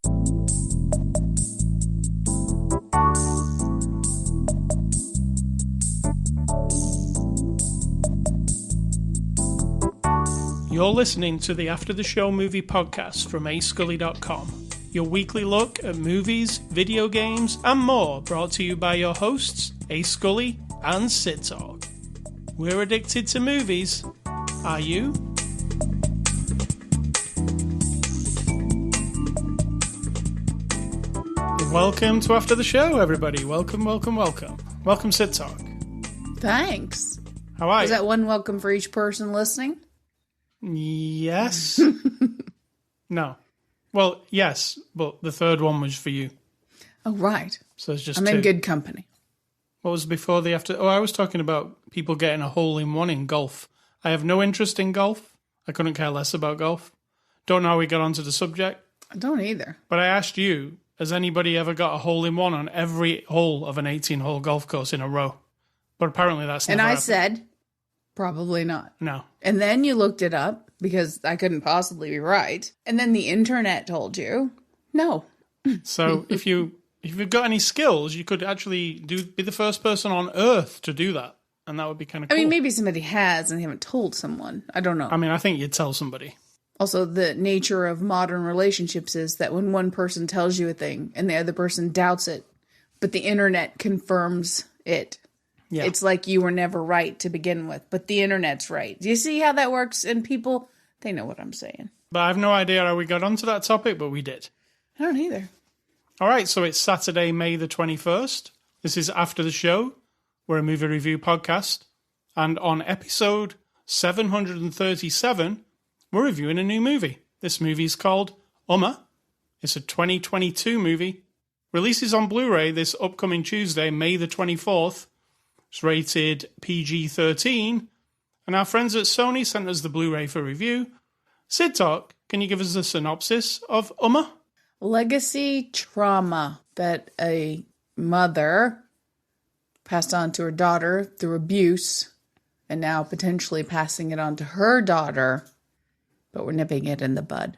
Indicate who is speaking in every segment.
Speaker 1: You're listening to the After the Show movie podcast from ascully.com, your weekly look at movies, video games, and more, brought to you by your hosts, A. Scully and Sid Talk. We're addicted to movies. Are you? Welcome to After the Show, everybody. Welcome, welcome, welcome. Welcome, Sid Talk.
Speaker 2: Thanks.
Speaker 1: How are you?
Speaker 2: Is that one welcome for each person listening?
Speaker 1: Yes. No. Well, yes, but the third one was for you.
Speaker 2: Oh, right.
Speaker 1: So it's just
Speaker 2: I'm
Speaker 1: two.
Speaker 2: in good company.
Speaker 1: What was before the after? Oh, I was talking about people getting a hole-in-one in golf. I have no interest in golf. I couldn't care less about golf. Don't know how we got onto the subject.
Speaker 2: I don't either.
Speaker 1: But I asked you, has anybody ever got a hole-in-one on every hole of an 18-hole golf course in a row? But apparently that's never happened.
Speaker 2: Said, probably not.
Speaker 1: No.
Speaker 2: And then you looked it up because I couldn't possibly be right. And then the internet told you, no.
Speaker 1: So if you've got any skills, you could actually be the first person on Earth to do that. And that would be kind of cool.
Speaker 2: I mean, maybe somebody has and they haven't told someone. I don't know.
Speaker 1: I mean, I think you'd tell somebody.
Speaker 2: Also, the nature of modern relationships is that when one person tells you a thing and the other person doubts it, but the internet confirms it.
Speaker 1: Yeah.
Speaker 2: It's like you were never right to begin with, but the internet's right. Do you see how that works? And people, they know what I'm saying.
Speaker 1: But I have no idea how we got onto that topic, but we did.
Speaker 2: I don't either.
Speaker 1: All right, so it's Saturday, May the 21st. This is After the Show. We're a movie review podcast. And on episode 737, we're reviewing a new movie. This movie is called Umma. It's a 2022 movie. Releases on Blu-ray this upcoming Tuesday, May the 24th. It's rated PG-13. And our friends at Sony sent us the Blu-ray for review. Sid Talk, can you give us a synopsis of Umma?
Speaker 2: Legacy trauma that a mother passed on to her daughter through abuse and now potentially passing it on to her daughter, but we're nipping it in the bud.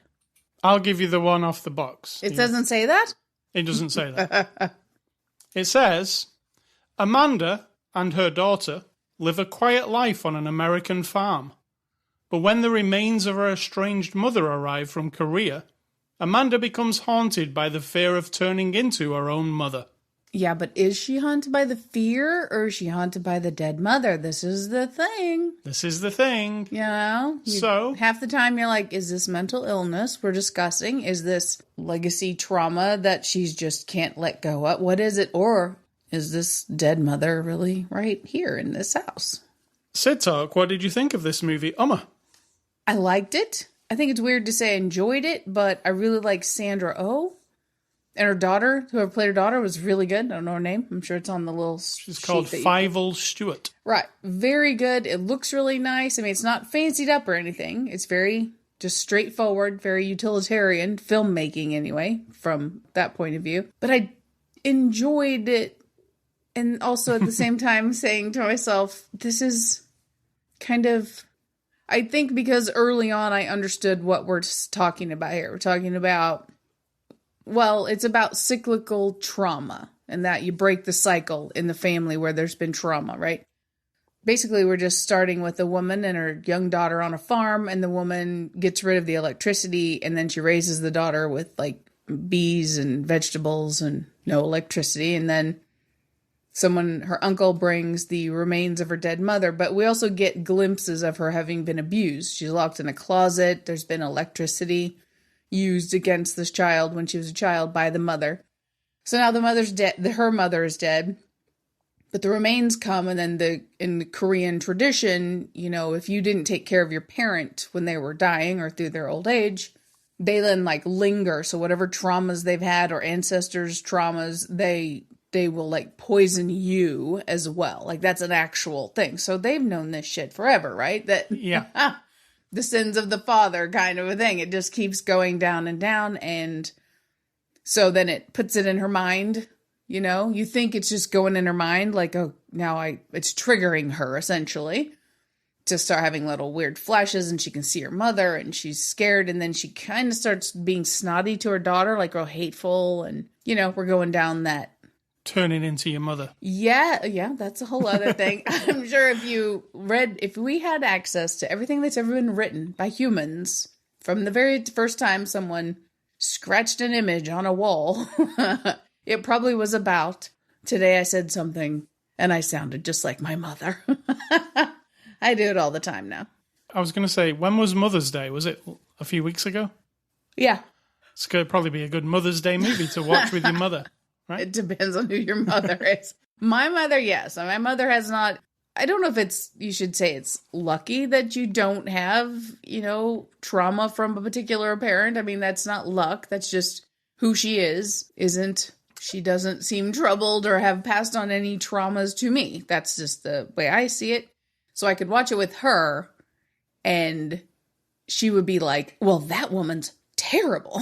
Speaker 1: I'll give you the one off the box.
Speaker 2: It doesn't say that?
Speaker 1: It doesn't say that. It says, Amanda and her daughter live a quiet life on an American farm. But when the remains of her estranged mother arrive from Korea, Amanda becomes haunted by the fear of turning into her own mother.
Speaker 2: Yeah, but is she haunted by the fear or is she haunted by the dead mother? This is the thing.
Speaker 1: This is the thing.
Speaker 2: You know?
Speaker 1: So
Speaker 2: half the time you're like, is this mental illness we're discussing? Is this legacy trauma that she's just can't let go of? What is it? Or is this dead mother really right here in this house?
Speaker 1: Sid Talk, what did you think of this movie, Umma?
Speaker 2: I liked it. I think it's weird to say I enjoyed it, but I really like Sandra Oh. And her daughter, whoever played her daughter, was really good. I don't know her name. I'm sure it's on the little
Speaker 1: She's called Fievel Stewart.
Speaker 2: Right. Very good. It looks really nice. I mean, it's not fancied up or anything. It's very just straightforward, very utilitarian filmmaking anyway, from that point of view. But I enjoyed it. And also at the same time saying to myself, this is kind of, I think because early on I understood what we're talking about here. We're talking about, well, it's about cyclical trauma and that you break the cycle in the family where there's been trauma, right? Basically, we're just starting with a woman and her young daughter on a farm, and the woman gets rid of the electricity, and then she raises the daughter with like bees and vegetables and no electricity, and then her uncle brings the remains of her dead mother, but we also get glimpses of her having been abused. She's locked in a closet. There's been electricity used against this child when she was a child by the mother. So now the mother's dead. Her mother is dead, but the remains come, and then in the Korean tradition, you know, if you didn't take care of your parent when they were dying or through their old age, they then like linger. So whatever traumas they've had or ancestors' traumas, they will like poison you as well. Like that's an actual thing. So they've known this shit forever, right? That
Speaker 1: yeah.
Speaker 2: The sins of the father kind of a thing. It just keeps going down and down. And so then it puts it in her mind, you know, you think it's just going in her mind. Like, oh, now it's triggering her essentially. to start having little weird flashes, and she can see her mother, and she's scared, and then she kind of starts being snotty to her daughter, like real hateful, and, we're going down that.
Speaker 1: Turning into your mother.
Speaker 2: Yeah, that's a whole other thing. I'm sure if we had access to everything that's ever been written by humans, from the very first time someone scratched an image on a wall, it probably was about, today I said something, and I sounded just like my mother. I do it all the time now.
Speaker 1: I was going to say, when was Mother's Day? Was it a few weeks ago?
Speaker 2: Yeah.
Speaker 1: It's going to probably be a good Mother's Day movie to watch with your mother, right?
Speaker 2: It depends on who your mother is. My mother, yes. My mother has not... I don't know if you should say it's lucky that you don't have, trauma from a particular parent. I mean, that's not luck. That's just who she is. She doesn't seem troubled or have passed on any traumas to me. That's just the way I see it. So I could watch it with her, and she would be like, well, that woman's terrible.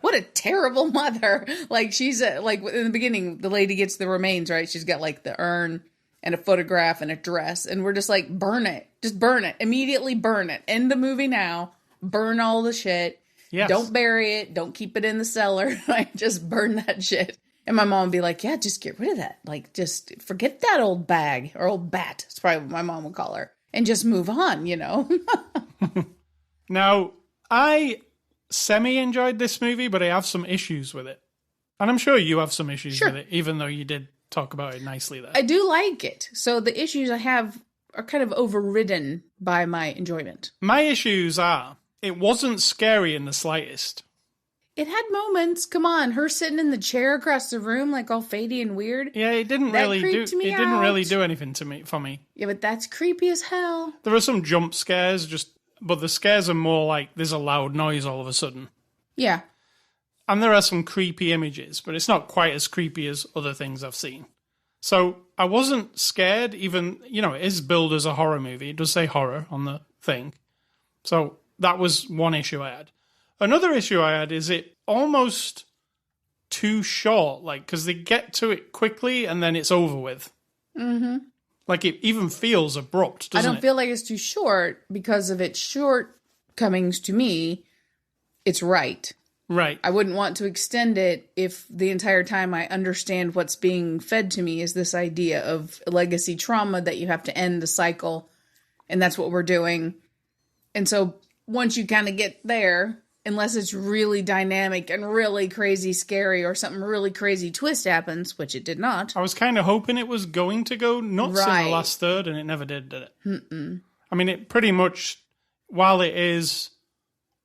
Speaker 2: What a terrible mother. Like, she's like, in the beginning, the lady gets the remains, right? She's got like the urn and a photograph and a dress, and we're just like, burn it. Just burn it. Immediately burn it. End the movie now. Burn all the shit. Yes. Don't bury it. Don't keep it in the cellar. Like, just burn that shit. And my mom would be like, yeah, just get rid of that. Like, just forget that old bag or old bat. That's probably what my mom would call her. And just move on,
Speaker 1: Now, I semi-enjoyed this movie, but I have some issues with it. And I'm sure you have some issues with it, even though you did talk about it nicely there.
Speaker 2: I do like it. So the issues I have are kind of overridden by my enjoyment.
Speaker 1: My issues are, it wasn't scary in the slightest.
Speaker 2: It had moments. Come on, her sitting in the chair across the room, like all fadey and weird.
Speaker 1: Yeah, it didn't really do anything for me.
Speaker 2: Yeah, but that's creepy as hell.
Speaker 1: There are some jump scares, but the scares are more like there's a loud noise all of a sudden.
Speaker 2: Yeah.
Speaker 1: And there are some creepy images, but it's not quite as creepy as other things I've seen. So I wasn't scared, even, it is billed as a horror movie. It does say horror on the thing. So that was one issue I had. Another issue I had is it almost too short, because they get to it quickly and then it's over with.
Speaker 2: Mm-hmm.
Speaker 1: Like, it even feels abrupt, doesn't it?
Speaker 2: I don't feel like it's too short because of its shortcomings to me. It's right.
Speaker 1: Right.
Speaker 2: I wouldn't want to extend it if the entire time I understand what's being fed to me is this idea of legacy trauma that you have to end the cycle, and that's what we're doing. And so once you kind of get there, unless it's really dynamic and really crazy scary or something really crazy twist happens, which it did not.
Speaker 1: I was kind of hoping it was going to go nuts in the last third, and it never did it?
Speaker 2: Mm-mm.
Speaker 1: I mean, it pretty much, while it is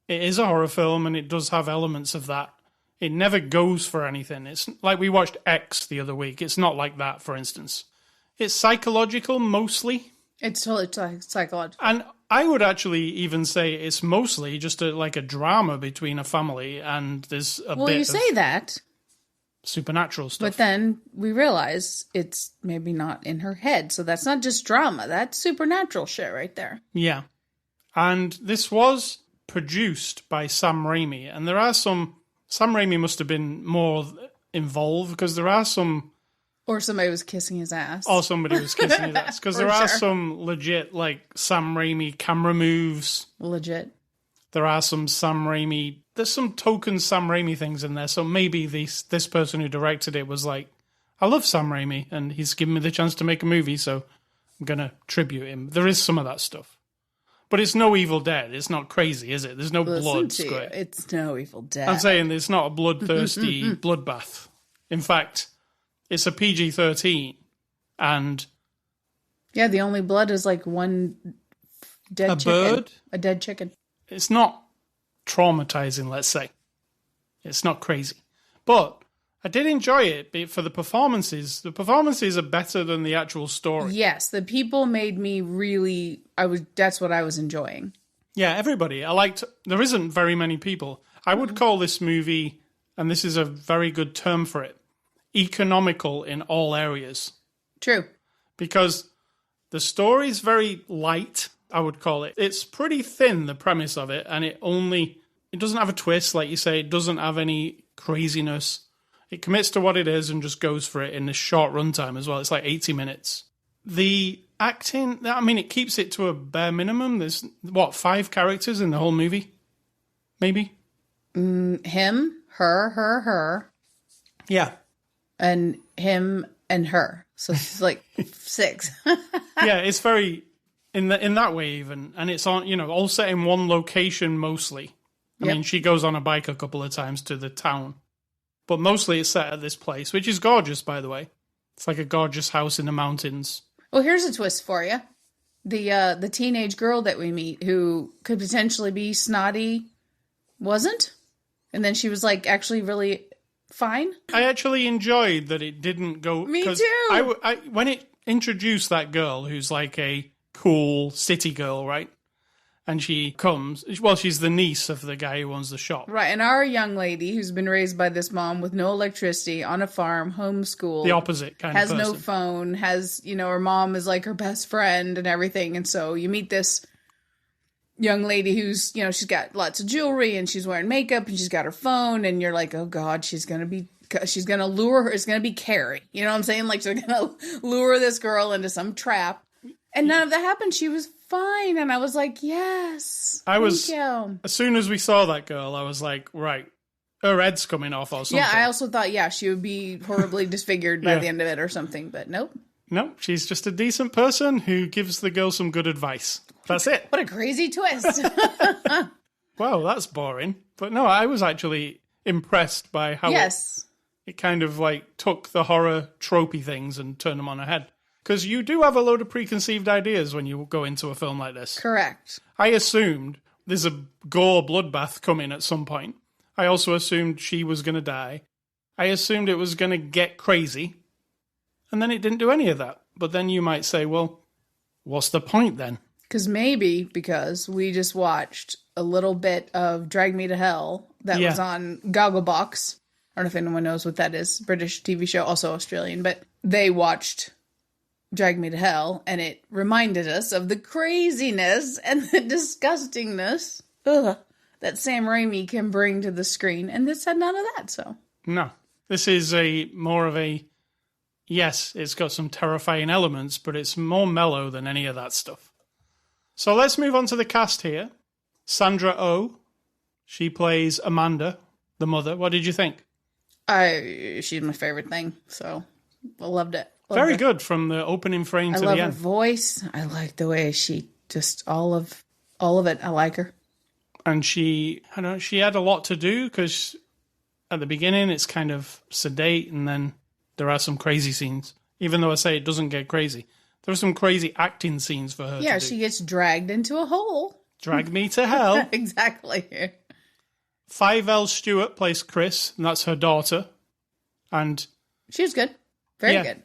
Speaker 1: a horror film and it does have elements of that, it never goes for anything. It's like we watched X the other week. It's not like that, for instance. It's psychological mostly.
Speaker 2: It's totally psychological.
Speaker 1: And I would actually even say it's mostly just like a drama between a family, and there's a bit
Speaker 2: you say that
Speaker 1: supernatural stuff.
Speaker 2: But then we realize it's maybe not in her head. So that's not just drama. That's supernatural shit right there.
Speaker 1: Yeah. And this was produced by Sam Rami. And there are some... Sam Rami must have been more involved, because there are some...
Speaker 2: Or somebody was kissing his ass.
Speaker 1: Or somebody was kissing his ass. Because there are some legit, Sam Rami camera moves.
Speaker 2: Legit.
Speaker 1: There are some Sam Rami... There's some token Sam Rami things in there. So maybe this person who directed it was like, I love Sam Rami, and he's given me the chance to make a movie, so I'm going to tribute him. There is some of that stuff. But it's no Evil Dead. It's not crazy, is it? There's no blood.
Speaker 2: It's no Evil Dead.
Speaker 1: I'm saying it's not a bloodthirsty bloodbath. In fact... It's a PG-13, and...
Speaker 2: Yeah, the only blood is one dead chicken.
Speaker 1: Bird?
Speaker 2: A dead chicken.
Speaker 1: It's not traumatizing, let's say. It's not crazy. But I did enjoy it for the performances. The performances are better than the actual story.
Speaker 2: Yes, the people made me really... That's what I was enjoying.
Speaker 1: Yeah, everybody. There isn't very many people. I would call this movie, and this is a very good term for it, economical in all areas.
Speaker 2: True.
Speaker 1: Because the story's very light, I would call it. It's pretty thin, the premise of it, and it doesn't have a twist, like you say. It doesn't have any craziness. It commits to what it is and just goes for it in this short runtime as well. It's like 80 minutes. The acting, I mean, it keeps it to a bare minimum. There's, 5 characters in the whole movie? Maybe?
Speaker 2: Him, her.
Speaker 1: Yeah.
Speaker 2: And him and her. So it's like 6.
Speaker 1: Yeah, it's very, in that way even. And it's on, all set in one location mostly. I mean, she goes on a bike a couple of times to the town. But mostly it's set at this place, which is gorgeous, by the way. It's like a gorgeous house in the mountains.
Speaker 2: Well, here's a twist for you. The teenage girl that we meet who could potentially be snotty wasn't. And then she was like actually really fine.
Speaker 1: I actually enjoyed that it didn't go...
Speaker 2: Me too!
Speaker 1: When it introduced that girl who's like a cool city girl, right? And she comes... Well, she's the niece of the guy who owns the shop.
Speaker 2: Right, and our young lady who's been raised by this mom with no electricity, on a farm, homeschooled.
Speaker 1: The opposite kind of person.
Speaker 2: Has no phone, has, her mom is like her best friend and everything. And so you meet this young lady who's, she's got lots of jewelry and she's wearing makeup and she's got her phone. And you're like, oh God, she's going to lure her. It's going to be Carrie. You know what I'm saying? Like, she's going to lure this girl into some trap. And none of that happened. She was fine. And I was like, yes. Thank you.
Speaker 1: As soon as we saw that girl, I was like, right, her head's coming off or something.
Speaker 2: Yeah, I also thought, she would be horribly disfigured by the end of it or something. But nope.
Speaker 1: Nope, she's just a decent person who gives the girl some good advice. That's it.
Speaker 2: What a crazy twist.
Speaker 1: Wow, that's boring. But no, I was actually impressed by how it kind of like took the horror tropey things and turned them on their head. Because you do have a load of preconceived ideas when you go into a film like this.
Speaker 2: Correct.
Speaker 1: I assumed there's a gore bloodbath coming at some point. I also assumed she was going to die. I assumed it was going to get crazy. And then it didn't do any of that. But then you might say, well, what's the point then?
Speaker 2: Because we just watched a little bit of Drag Me to Hell that was on Gogglebox. I don't know if anyone knows what that is. British TV show, also Australian. But they watched Drag Me to Hell, and it reminded us of the craziness and the disgustingness that Sam Rami can bring to the screen. And this had none of that, so.
Speaker 1: No. This is more of a... Yes, it's got some terrifying elements, but it's more mellow than any of that stuff. So let's move on to the cast here. Sandra Oh, she plays Amanda, the mother. What did you think?
Speaker 2: She's my favorite thing, so I loved it.
Speaker 1: Very good from the opening frame to the end.
Speaker 2: I love her voice. I like the way she just all of it. I like her.
Speaker 1: And she had a lot to do because at the beginning it's kind of sedate and then there are some crazy scenes. Even though I say it doesn't get crazy. There are some crazy acting scenes for her to do.
Speaker 2: Yeah, she gets dragged into a hole.
Speaker 1: Drag me to hell.
Speaker 2: Exactly.
Speaker 1: Fievel Stewart plays Chris, and that's her daughter. And
Speaker 2: she was good. Very good.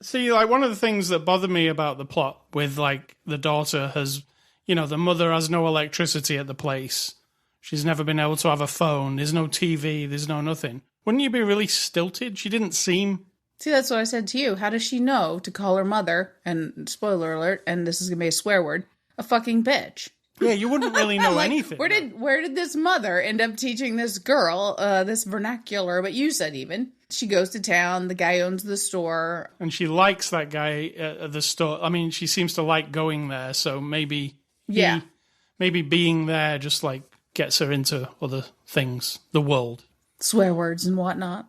Speaker 1: See, like, one of the things that bothered me about the plot with, like, the daughter has, the mother has no electricity at the place. She's never been able to have a phone. There's no TV. There's no nothing. Wouldn't you be really stilted? She didn't seem...
Speaker 2: See, that's what I said to you. How does she know to call her mother, and spoiler alert, and this is going to be a swear word, a fucking bitch?
Speaker 1: Yeah, you wouldn't really know anything.
Speaker 2: Where did this mother end up teaching this girl this vernacular? But you said even. She goes to town. The guy owns the store.
Speaker 1: And she likes that guy at the store. I mean, she seems to like going there. So maybe maybe being there just like gets her into other things, the world.
Speaker 2: Swear words and whatnot.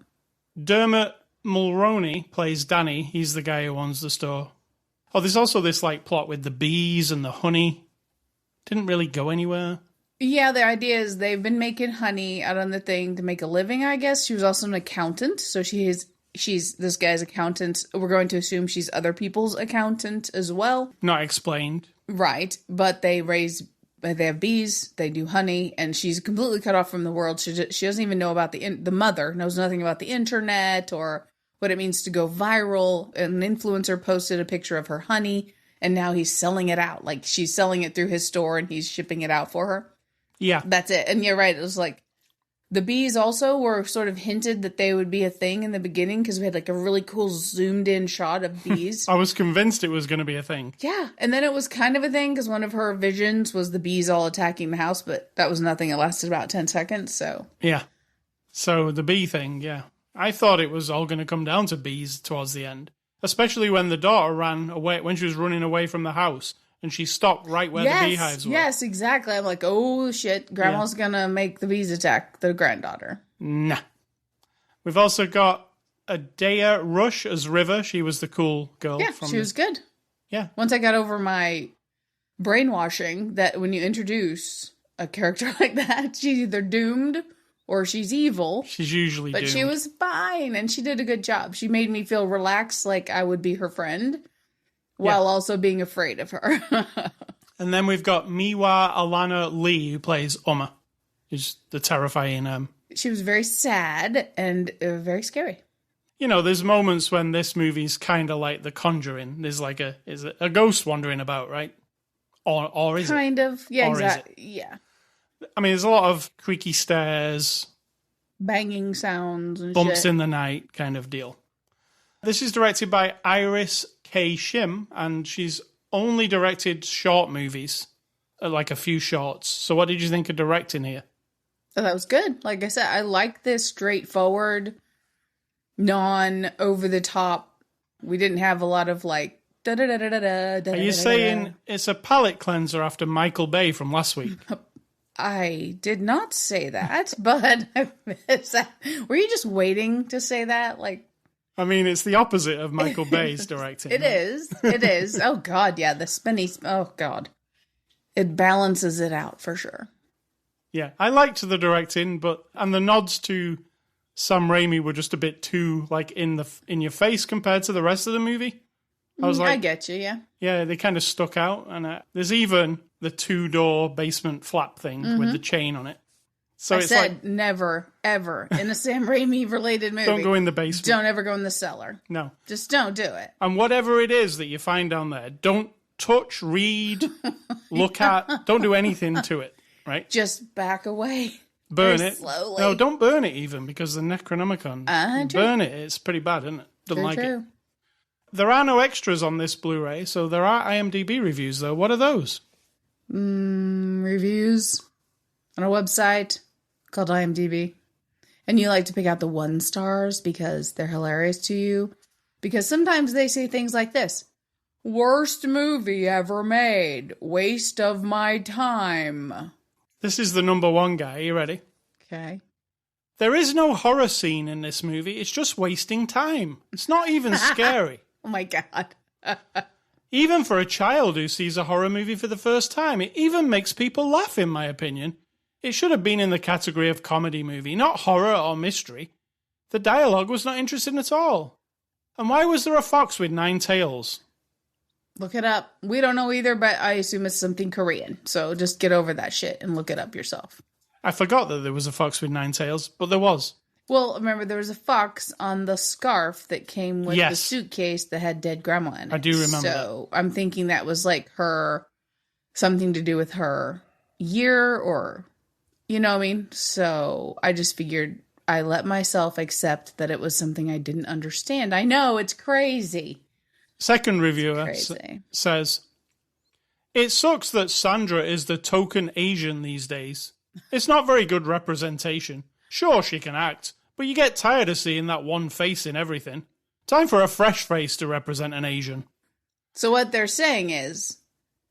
Speaker 1: Dermot Mulroney plays Danny. He's the guy who owns the store. Oh, there's also this like plot with the bees and the honey. Didn't really go anywhere.
Speaker 2: Yeah, the idea is they've been making honey out on the thing to make a living, I guess. She was also an accountant, so she's this guy's accountant. We're going to assume she's other people's accountant as well.
Speaker 1: Not explained.
Speaker 2: Right, but they have bees, they do honey, and she's completely cut off from the world. She doesn't even know about the mother, knows nothing about the internet or what it means to go viral. An influencer posted a picture of her honey, and now he's selling it out. Like, she's selling it through his store, and he's shipping it out for her.
Speaker 1: Yeah.
Speaker 2: That's it. And you're right. It was like, the bees also were sort of hinted that they would be a thing in the beginning because we had like a really cool zoomed in shot of bees.
Speaker 1: I was convinced it was going to be a thing.
Speaker 2: Yeah. And then it was kind of a thing because one of her visions was the bees all attacking the house, but that was nothing. It lasted about 10 seconds. So,
Speaker 1: yeah. So the bee thing, yeah. I thought it was all going to come down to bees towards the end. Especially when the daughter ran away, when she was running away from the house, and she stopped right where the beehives were.
Speaker 2: Yes, exactly. I'm like, oh shit, Grandma's gonna make the bees attack the granddaughter.
Speaker 1: Nah. We've also got Adea Rush as River. She was the cool girl.
Speaker 2: Yeah, she was good.
Speaker 1: Yeah.
Speaker 2: Once I got over my brainwashing that when you introduce a character like that, she's either doomed or she's evil.
Speaker 1: She's usually doomed.
Speaker 2: But she was fine, and she did a good job. She made me feel relaxed, like I would be her friend, while also being afraid of her.
Speaker 1: And then we've got Miwa Alana Lee, who plays Umma, who's the terrifying...
Speaker 2: She was very sad and very scary.
Speaker 1: You know, there's moments when this movie's kind of like The Conjuring. There's like a ghost wandering about, right? Or is it?
Speaker 2: Kind of. Yeah,
Speaker 1: or
Speaker 2: exactly. Yeah.
Speaker 1: I mean, there's a lot of creaky stairs,
Speaker 2: banging sounds and
Speaker 1: bumps
Speaker 2: shit.
Speaker 1: in the night kind of deal. This is directed by Iris K. Shim, and she's only directed short movies, like a few shorts. So what did you think of directing here?
Speaker 2: Oh, that was good. Like I said, I like this straightforward, non-over-the-top. We didn't have a lot of like...
Speaker 1: Are you saying it's a palate cleanser after Michael Bay from last week?
Speaker 2: I did not say that, but were you just waiting to say that? Like,
Speaker 1: I mean, it's the opposite of Michael Bay's directing.
Speaker 2: It is. It is. Oh, God, yeah. The spinny... Oh, God. It balances it out, for sure.
Speaker 1: Yeah, I liked the directing, and the nods to Sam Rami were just a bit too, like, in your face compared to the rest of the movie. I was like...
Speaker 2: I get you, yeah.
Speaker 1: Yeah, they kind of stuck out, and there's even the 2-door basement flap thing with the chain on it. So
Speaker 2: I
Speaker 1: it's
Speaker 2: said
Speaker 1: like,
Speaker 2: never, ever, in a Sam Raimi-related movie.
Speaker 1: Don't go in the basement.
Speaker 2: Don't ever go in the cellar.
Speaker 1: No.
Speaker 2: Just don't do it.
Speaker 1: And whatever it is that you find down there, don't touch, read, look at, don't do anything to it, right?
Speaker 2: Just back away.
Speaker 1: Burn
Speaker 2: very
Speaker 1: it.
Speaker 2: slowly.
Speaker 1: No, don't burn it even, because the Necronomicon.
Speaker 2: True.
Speaker 1: Burn it, it's pretty bad, isn't it? Don't like
Speaker 2: true.
Speaker 1: it. There are no extras on this Blu-ray, so there are IMDb reviews, though. What are those?
Speaker 2: Reviews on a website called IMDb. And you like to pick out the 1 stars because they're hilarious to you. Because sometimes they say things like this. Worst movie ever made. Waste of my time.
Speaker 1: This is the number 1 guy. Are you ready?
Speaker 2: Okay.
Speaker 1: There is no horror scene in this movie. It's just wasting time. It's not even scary.
Speaker 2: Oh my God.
Speaker 1: Even for a child who sees a horror movie for the first time, it even makes people laugh, in my opinion. It should have been in the category of comedy movie, not horror or mystery. The dialogue was not interesting at all. And why was there a fox with 9 tails?
Speaker 2: Look it up. We don't know either, but I assume it's something Korean. So just get over that shit and look it up yourself.
Speaker 1: I forgot that there was a fox with 9 tails, but there was.
Speaker 2: Well, remember, there was a fox on the scarf that came with the suitcase that had dead grandma in it.
Speaker 1: I do remember
Speaker 2: So I'm thinking that was like her, something to do with her year or, you know what I mean? So I just figured I let myself accept that it was something I didn't understand. I know, it's crazy.
Speaker 1: Second reviewer says, it sucks that Sandra is the token Asian these days. It's not very good representation. Sure, she can act, but you get tired of seeing that one face in everything. Time for a fresh face to represent an Asian.
Speaker 2: So what they're saying is,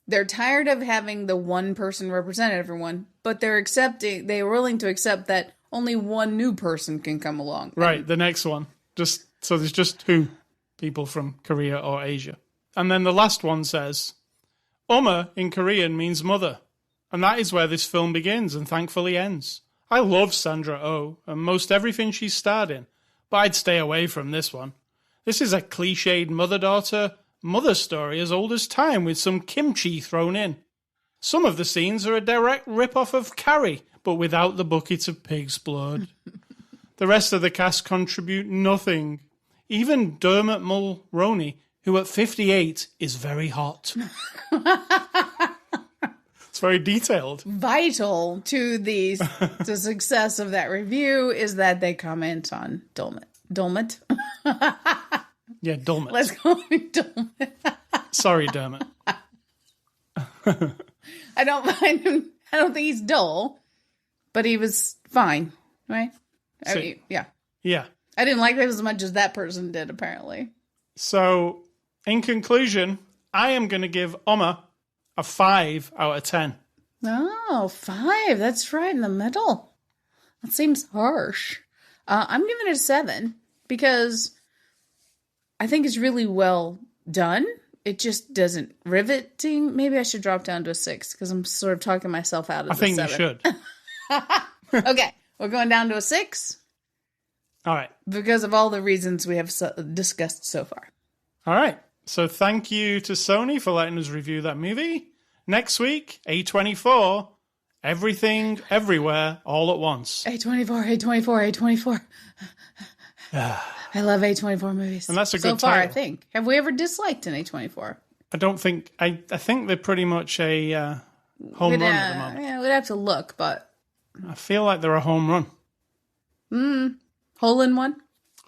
Speaker 2: they're tired of having the one person represent everyone, but they're willing to accept that only one new person can come along.
Speaker 1: Right, the next one. So there's just 2 people from Korea or Asia. And then the last one says, Umma in Korean means mother. And that is where this film begins and thankfully ends. I love Sandra Oh and most everything she's starred in, but I'd stay away from this one. This is a cliched mother-daughter mother story as old as time with some kimchi thrown in. Some of the scenes are a direct rip-off of Carrie, but without the bucket of pig's blood. The rest of the cast contribute nothing. Even Dermot Mulroney, who at 58 is very hot. It's very detailed.
Speaker 2: Vital to the success of that review is that they comment on Dulmet.
Speaker 1: Yeah, Dulmet.
Speaker 2: Let's call him Dulmet.
Speaker 1: Sorry, Dermot.
Speaker 2: I don't mind him. I don't think he's dull, but he was fine, right? I mean, yeah.
Speaker 1: Yeah.
Speaker 2: I didn't like him as much as that person did, apparently.
Speaker 1: So, in conclusion, I am going to give Umma a 5 out of 10.
Speaker 2: Oh, 5. That's right in the middle. That seems harsh. I'm giving it a 7 because I think it's really well done. It just doesn't riveting. Maybe I should drop down to a 6 because I'm sort of talking myself out of the 7.
Speaker 1: I think you
Speaker 2: should. Okay, we're going down to a 6.
Speaker 1: All right.
Speaker 2: Because of all the reasons we have discussed so far.
Speaker 1: All right. So thank you to Sony for letting us review that movie. Next week, A24, Everything, Everywhere, All at Once.
Speaker 2: A24. I love A24 movies.
Speaker 1: And that's a good
Speaker 2: so far,
Speaker 1: title.
Speaker 2: I think. Have we ever disliked an A24?
Speaker 1: I don't think... I think they're pretty much a home run at the moment.
Speaker 2: Yeah, we'd have to look, but...
Speaker 1: I feel like they're a home run.
Speaker 2: Hole in one?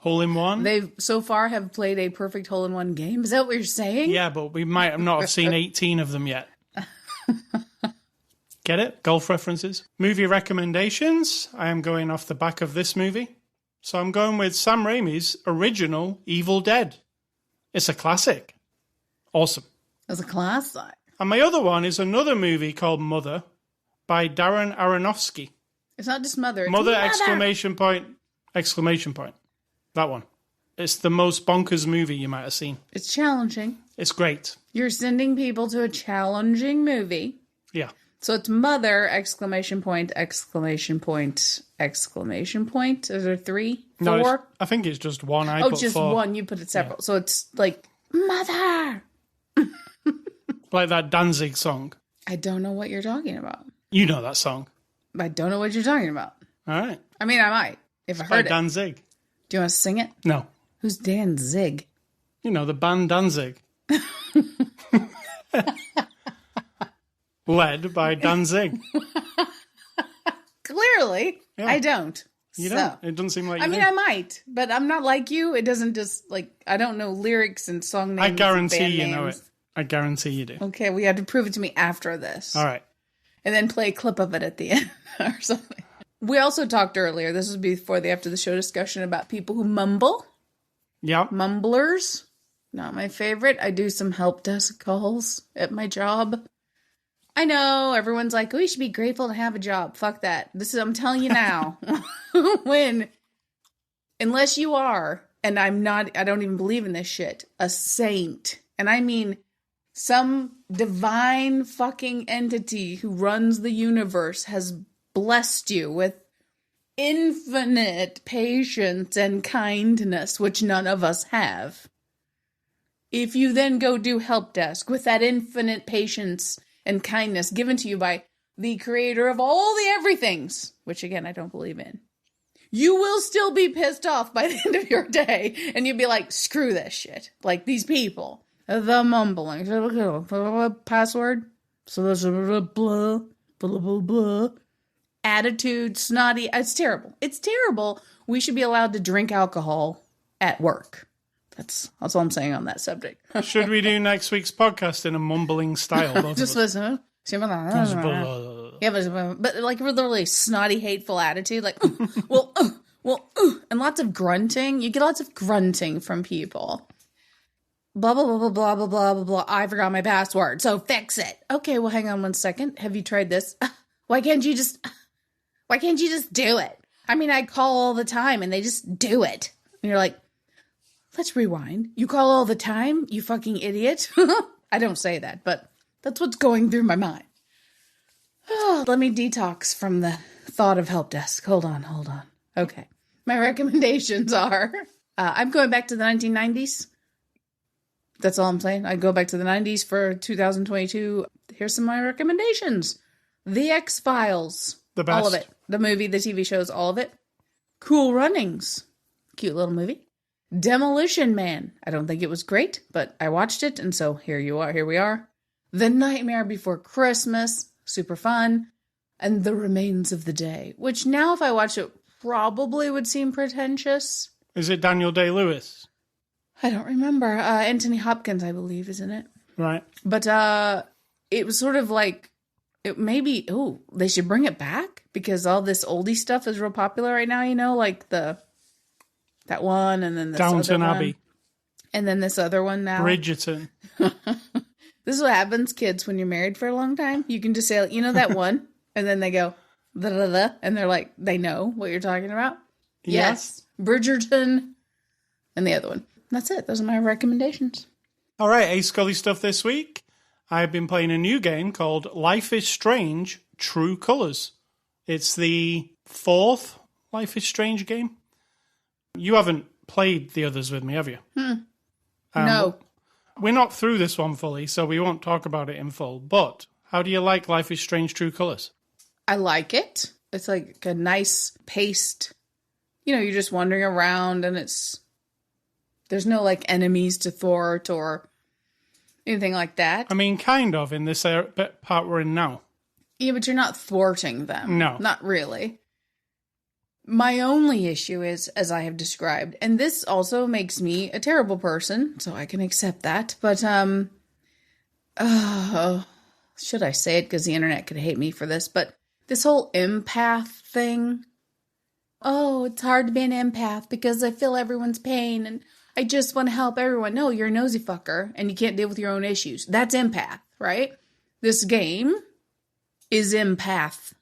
Speaker 1: Hole in one?
Speaker 2: They so far have played a perfect hole-in-one game. Is that what you're saying?
Speaker 1: Yeah, but we might not have seen 18 of them yet. Get it? Golf references. Movie recommendations. I am going off the back of this movie. So I'm going with Sam Raimi's original Evil Dead. It's a classic. Awesome.
Speaker 2: That's a classic.
Speaker 1: And my other one is another movie called Mother by Darren Aronofsky.
Speaker 2: It's not just Mother. It's
Speaker 1: Mother! Exclamation point. That one. It's the most bonkers movie you might have seen.
Speaker 2: It's challenging.
Speaker 1: It's great.
Speaker 2: You're sending people to a challenging movie.
Speaker 1: Yeah.
Speaker 2: So it's Mother! Exclamation point. Is there 3? 4?
Speaker 1: No, I think it's just one. I put
Speaker 2: just
Speaker 1: 4.
Speaker 2: one. You put it separate. Yeah. So it's like, Mother!
Speaker 1: Like that Danzig song.
Speaker 2: I don't know what you're talking about.
Speaker 1: You know that song.
Speaker 2: I don't know what you're talking about.
Speaker 1: All right.
Speaker 2: I mean, I might, if I heard it.
Speaker 1: Danzig.
Speaker 2: Do you want to sing it?
Speaker 1: No.
Speaker 2: Who's Danzig?
Speaker 1: You know, the band Danzig. Led by Danzig.
Speaker 2: Clearly, yeah. I don't.
Speaker 1: You don't? It doesn't seem like you do.
Speaker 2: I might, but I'm not like you. It doesn't just, I don't know lyrics and song names.
Speaker 1: I guarantee you
Speaker 2: names.
Speaker 1: know it. I guarantee you do.
Speaker 2: Okay, we have to prove it to me after this.
Speaker 1: All right.
Speaker 2: And then play a clip of it at the end or something. We also talked earlier, this was before the after the show discussion, about people who mumble.
Speaker 1: Yeah.
Speaker 2: Mumblers. Not my favorite. I do some help desk calls at my job. I know, everyone's like, oh, you should be grateful to have a job. Fuck that. I'm telling you now. Unless you are, and I don't even believe in this shit, a saint. And I mean some divine fucking entity who runs the universe has blessed you with infinite patience and kindness, which none of us have. If you then go do help desk with that infinite patience and kindness given to you by the creator of all the everythings, which again, I don't believe in, you will still be pissed off by the end of your day, and you'll be like, screw this shit. Like these people. The mumbling. Password. So there's a blah, blah, blah, blah. Attitude, snotty. It's terrible. It's terrible. We should be allowed to drink alcohol at work. That's all I'm saying on that subject.
Speaker 1: Should we do next week's podcast in a mumbling style?
Speaker 2: Just listen. Yeah, but like literally snotty, hateful attitude. Like, and lots of grunting. You get lots of grunting from people. Blah, blah, blah, blah, blah, blah, blah, blah, blah. I forgot my password, so fix it. Okay, well, hang on 1 second. Have you tried this? Why can't you just do it? I mean, I call all the time and they just do it. And you're like, let's rewind. You call all the time, you fucking idiot. I don't say that, but that's what's going through my mind. Oh, let me detox from the thought of help desk. Hold on. Okay. My recommendations are, I'm going back to the 1990s. That's all I'm saying. I go back to the 90s for 2022. Here's some of my recommendations. The X-Files.
Speaker 1: The best.
Speaker 2: All of it. The movie, the TV shows, all of it. Cool Runnings. Cute little movie. Demolition Man. I don't think it was great, but I watched it, and so here we are. The Nightmare Before Christmas. Super fun. And The Remains of the Day, which now if I watch it probably would seem pretentious.
Speaker 1: Is it Daniel Day-Lewis?
Speaker 2: I don't remember. Anthony Hopkins, I believe, is in it.
Speaker 1: Right.
Speaker 2: But it was sort of like, they should bring it back because all this oldie stuff is real popular right now, like that one and then this
Speaker 1: Downton
Speaker 2: other
Speaker 1: Abbey.
Speaker 2: And then this other one now.
Speaker 1: Bridgerton.
Speaker 2: This is what happens, kids, when you're married for a long time. You can just say, you know that one? And then they go, da, da, da, and they're like, they know what you're talking about. Yes. Bridgerton. And the other one. That's it. Those are my recommendations.
Speaker 1: All right, A Scully stuff this week. I've been playing a new game called Life is Strange True Colors. It's the 4th Life is Strange game. You haven't played the others with me, have you?
Speaker 2: No.
Speaker 1: We're not through this one fully, so we won't talk about it in full. But how do you like Life is Strange True Colors?
Speaker 2: I like it. It's like a nice paced, you're just wandering around and there's no like enemies to thwart or anything like that.
Speaker 1: I mean, kind of in this part we're in now.
Speaker 2: Yeah, but you're not thwarting them.
Speaker 1: No.
Speaker 2: Not really. My only issue is, as I have described, and this also makes me a terrible person, so I can accept that, but, should I say it? Because the internet could hate me for this, but this whole empath thing. Oh, it's hard to be an empath because I feel everyone's pain and I just want to help everyone. No, you're a nosy fucker and you can't deal with your own issues. That's empath, right? This game is empath.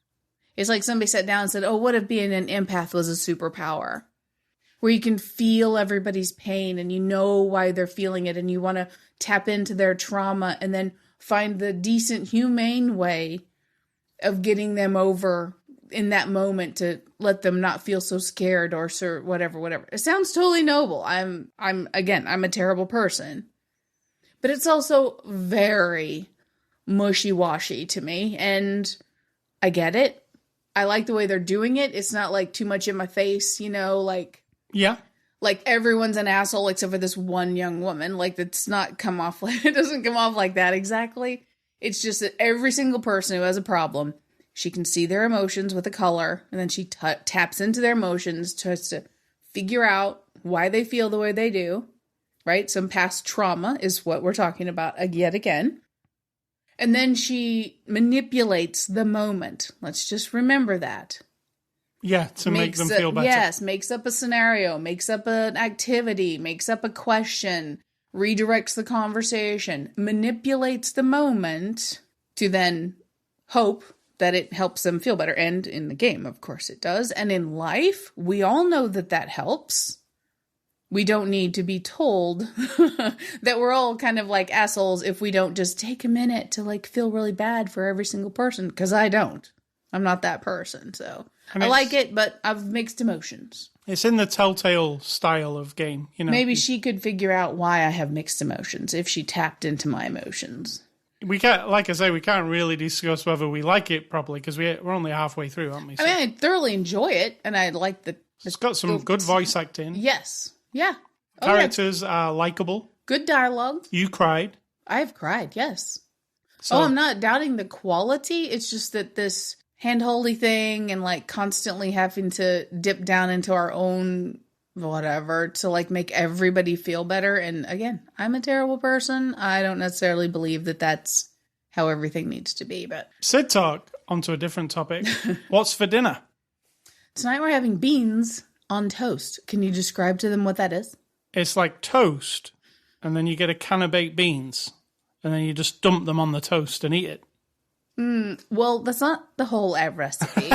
Speaker 2: It's like somebody sat down and said, oh, what if being an empath was a superpower? Where you can feel everybody's pain and you know why they're feeling it and you want to tap into their trauma and then find the decent, humane way of getting them over in that moment to let them not feel so scared or so whatever. It sounds totally noble. I'm a terrible person. But it's also very mushy-washy to me, and I get it. I like the way they're doing it. It's not like too much in my face, like...
Speaker 1: Yeah.
Speaker 2: Like everyone's an asshole except for this one young woman. Like it doesn't come off like that exactly. It's just that every single person who has a problem, she can see their emotions with a color, and then she taps into their emotions, tries to figure out why they feel the way they do, right? Some past trauma is what we're talking about yet again. And then she manipulates the moment. Let's just remember that.
Speaker 1: Yeah, to make them feel better.
Speaker 2: Yes, makes up a scenario, makes up an activity, makes up a question, redirects the conversation, manipulates the moment to then hope that it helps them feel better. And in the game, of course it does. And in life, we all know that helps. We don't need to be told that we're all kind of like assholes if we don't just take a minute to like feel really bad for every single person. Because I don't. I'm not that person, so... I like it, but I've mixed emotions.
Speaker 1: It's in the Telltale style of game,
Speaker 2: Maybe she could figure out why I have mixed emotions if she tapped into my emotions.
Speaker 1: We can't, like I say, we can't really discuss whether we like it properly because we're only halfway through, aren't we? So.
Speaker 2: I mean, I thoroughly enjoy it, and I like the...
Speaker 1: It's got some good voice acting.
Speaker 2: Yes. Yeah.
Speaker 1: Characters are likable.
Speaker 2: Good dialogue.
Speaker 1: You cried.
Speaker 2: I have cried, yes.
Speaker 1: So,
Speaker 2: I'm not doubting the quality. It's just that this hand-holdy thing and like constantly having to dip down into our own whatever to like make everybody feel better. And again, I'm a terrible person. I don't necessarily believe that that's how everything needs to be. But
Speaker 1: Sid talk, onto a different topic. What's for dinner?
Speaker 2: Tonight we're having beans on toast. Can you describe to them what that is?
Speaker 1: It's like toast, and then you get a can of baked beans, and then you just dump them on the toast and eat it.
Speaker 2: Well, that's not the whole recipe.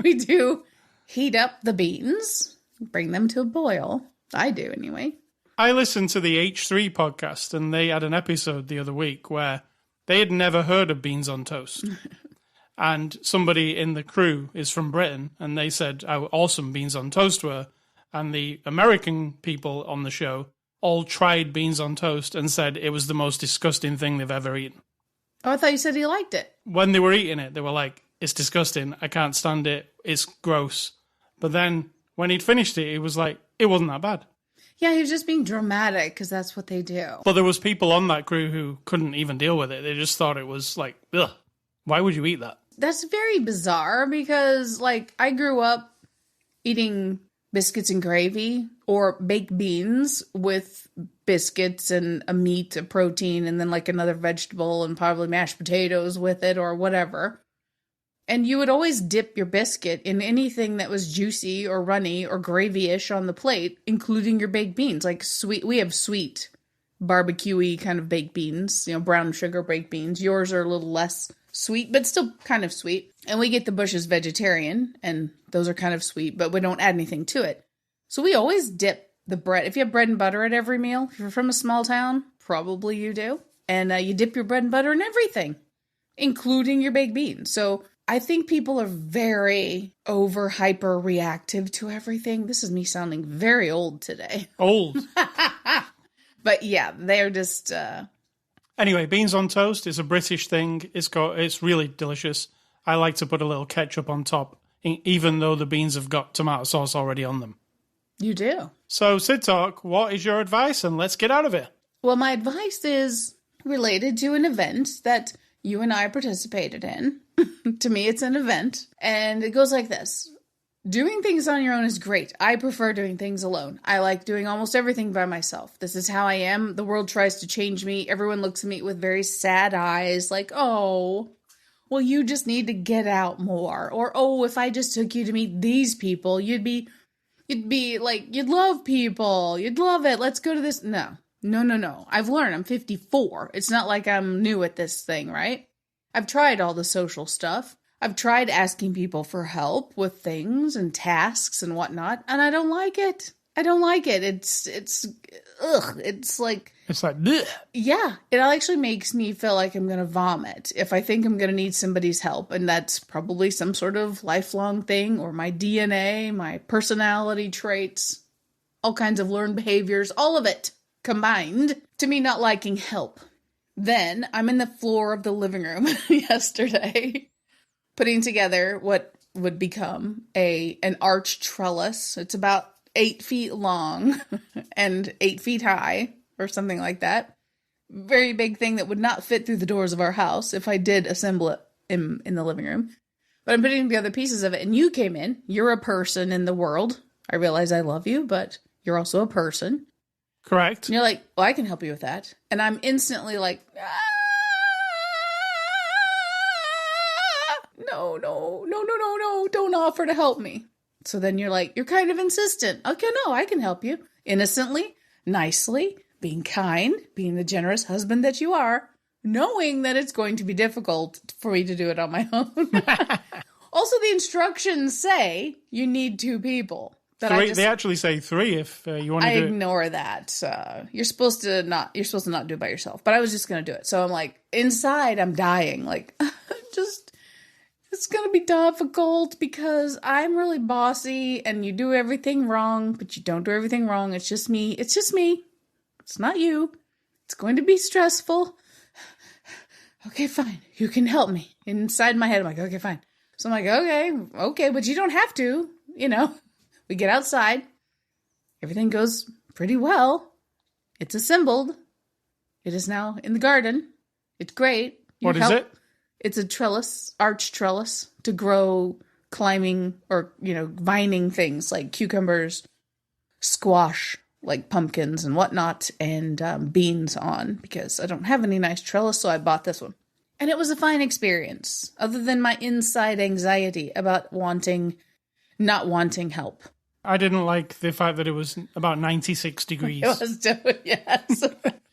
Speaker 2: We do heat up the beans, bring them to a boil. I do, anyway.
Speaker 1: I listened to the H3 podcast, and they had an episode the other week where they had never heard of beans on toast. And somebody in the crew is from Britain, and they said how awesome beans on toast were. And the American people on the show all tried beans on toast and said it was the most disgusting thing they've ever eaten.
Speaker 2: Oh, I thought you said you liked it.
Speaker 1: When they were eating it, they were like, it's disgusting. I can't stand it. It's gross. But then when he'd finished it, he was like, it wasn't that bad.
Speaker 2: Yeah, he was just being dramatic because that's what they do.
Speaker 1: But there was people on that crew who couldn't even deal with it. They just thought it was like, ugh, why would you eat that?
Speaker 2: That's very bizarre because, like, I grew up eating biscuits and gravy or baked beans with biscuits and a meat, a protein, and then like another vegetable and probably mashed potatoes with it or whatever. And you would always dip your biscuit in anything that was juicy or runny or gravy-ish on the plate, including your baked beans. Like sweet, we have sweet, barbecue-y kind of baked beans, brown sugar baked beans. Yours are a little less sweet, but still kind of sweet. And we get the Bush's vegetarian, and those are kind of sweet, but we don't add anything to it. So we always dip the bread. If you have bread and butter at every meal, if you're from a small town, probably you do. And you dip your bread and butter in everything, including your baked beans. So I think people are very hyper reactive to everything. This is me sounding very old today.
Speaker 1: Old.
Speaker 2: But yeah, they're just...
Speaker 1: Anyway, beans on toast is a British thing. It's really delicious. I like to put a little ketchup on top, even though the beans have got tomato sauce already on them.
Speaker 2: You do.
Speaker 1: So, Sid Talk, what is your advice? And let's get out of it.
Speaker 2: Well, my advice is related to an event that you and I participated in. To me, it's an event. And it goes like this. Doing things on your own is great. I prefer doing things alone. I like doing almost everything by myself. This is how I am. The world tries to change me. Everyone looks at me with very sad eyes, like, oh, well, you just need to get out more. Or, oh, if I just took you to meet these people, you'd be like, you'd love people. You'd love it. Let's go to this. No. I've learned. I'm 54. It's not like I'm new at this thing, right? I've tried all the social stuff. I've tried asking people for help with things and tasks and whatnot, and I don't like it. It's like...
Speaker 1: It's like, bleh.
Speaker 2: Yeah, it actually makes me feel like I'm going to vomit if I think I'm going to need somebody's help, and that's probably some sort of lifelong thing, or my DNA, my personality traits, all kinds of learned behaviors, all of it combined to me not liking help. Then I'm in the floor of the living room yesterday, putting together what would become an arch trellis. It's about 8 feet long and 8 feet high or something like that. Very big thing that would not fit through the doors of our house if I did assemble it in the living room. But I'm putting together pieces of it, and you came in. You're a person in the world. I realize I love you, but you're also a person.
Speaker 1: Correct.
Speaker 2: And you're like, well, I can help you with that. And I'm instantly like, no, don't offer to help me. So then you're like, you're kind of insistent. Okay, no, I can help you. Innocently, nicely, being kind, being the generous husband that you are, knowing that it's going to be difficult for me to do it on my own. Also, the instructions say you need 2 people.
Speaker 1: They actually say 3 if you want to do it.
Speaker 2: I ignore that. You're supposed to not do it by yourself. But I was just going to do it. So I'm like, inside, I'm dying. Like, it's going to be difficult because I'm really bossy and you do everything wrong, but you don't do everything wrong. It's just me. It's not you. It's going to be stressful. Okay, fine. You can help me. Inside my head, I'm like, okay, fine. So I'm like, okay, but you don't have to, We get outside. Everything goes pretty well. It's assembled. It is now in the garden. It's great.
Speaker 1: What is it?
Speaker 2: It's a trellis, arch trellis, to grow climbing or, vining things like cucumbers, squash, like pumpkins and whatnot, and beans on, because I don't have any nice trellis, so I bought this one. And it was a fine experience, other than my inside anxiety about not wanting help.
Speaker 1: I didn't like the fact that it was about 96 degrees.
Speaker 2: It was yes.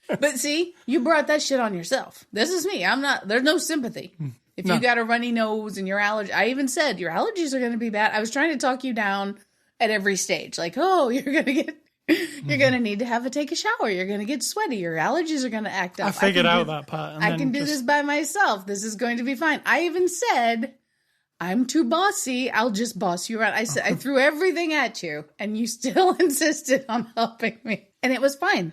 Speaker 2: But see, you brought that shit on yourself. This is me. There's no sympathy. If you got a runny nose and your I even said your allergies are going to be bad. I was trying to talk you down at every stage. Like, oh, you're going to need to take a shower. You're going to get sweaty. Your allergies are going to act up.
Speaker 1: I figured out that part.
Speaker 2: I can do this by myself. This is going to be fine. I even said, I'm too bossy. I'll just boss you around. I threw everything at you, and you still insisted on helping me. And it was fine.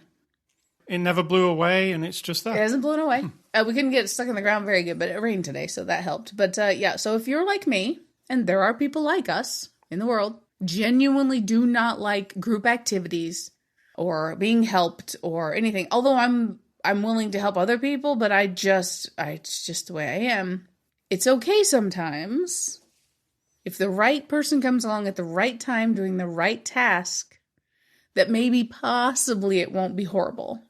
Speaker 1: It never blew away, and it's just that.
Speaker 2: It hasn't blown away. We couldn't get it stuck in the ground very good, but it rained today, so that helped. But yeah, so if you're like me, and there are people like us in the world, genuinely do not like group activities or being helped or anything. Although I'm willing to help other people, but it's just the way I am. It's okay sometimes if the right person comes along at the right time doing the right task, that maybe possibly it won't be horrible.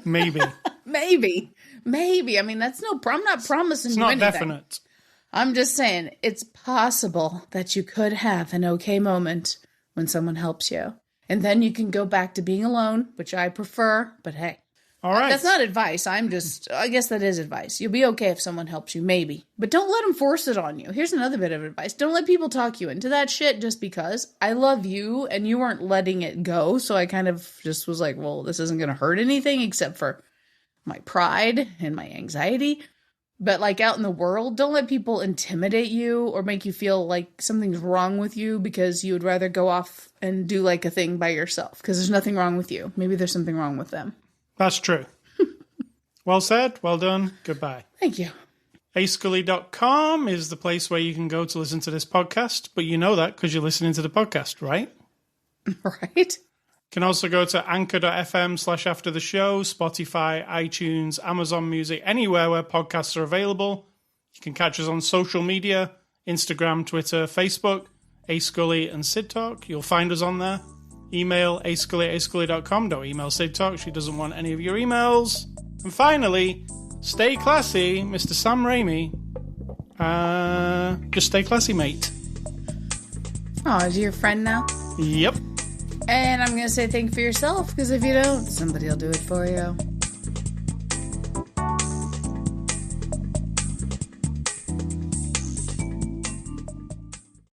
Speaker 1: Maybe.
Speaker 2: Maybe. I mean, that's I'm not promising you anything.
Speaker 1: It's not definite.
Speaker 2: I'm just saying, it's possible that you could have an okay moment when someone helps you. And then you can go back to being alone, which I prefer, but hey.
Speaker 1: All right.
Speaker 2: That's not advice. I guess that is advice. You'll be okay if someone helps you, maybe. But don't let them force it on you. Here's another bit of advice. Don't let people talk you into that shit just because. I love you, and you weren't letting it go, so I kind of just was like, well, this isn't going to hurt anything except for my pride and my anxiety. But like out in the world, don't let people intimidate you or make you feel like something's wrong with you because you would rather go off and do like a thing by yourself because there's nothing wrong with you. Maybe there's something wrong with them.
Speaker 1: That's true. Well said. Well done. Goodbye.
Speaker 2: Thank you.
Speaker 1: ascully.com is the place where you can go to listen to this podcast, but you know that because you're listening to the podcast, right?
Speaker 2: Right.
Speaker 1: You can also go to anchor.fm/after the show, Spotify, iTunes, Amazon Music, anywhere where podcasts are available. You can catch us on social media, Instagram, Twitter, Facebook, ascully and Sid Talk. You'll find us on there. Email ascully@ascully.com. Don't email Sid Talk. She doesn't want any of your emails. And finally, stay classy, Mr. Sam Rami. Just stay classy, mate.
Speaker 2: Oh, is he your friend now?
Speaker 1: Yep.
Speaker 2: And I'm going to say think for yourself, because if you don't, somebody will do it for you.